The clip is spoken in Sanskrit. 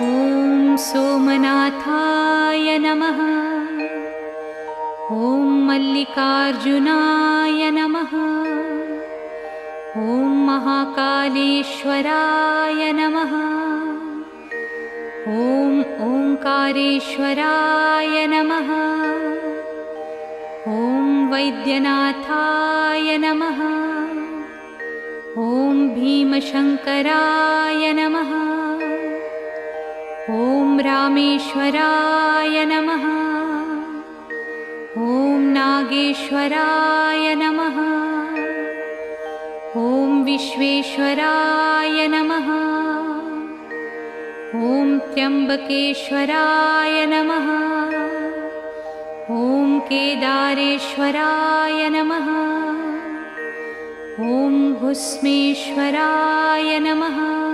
ॐ सोमनाथाय नमः। ॐ मल्लिकार्जुनाय नमः। ॐ महाकालेश्वराय नमः। ॐ ओंकारेश्वराय नमः। ॐ वैद्यनाथाय नमः। ॐ भीमशङ्कराय नमः। ॐ रामेश्वराय नमः। ॐ नागेश्वराय नमः। ॐ विश्वेश्वराय नमः। ॐ त्र्यम्बकेश्वराय नमः। ॐ केदारेश्वराय नमः। ॐ भुस्मेश्वराय नमः।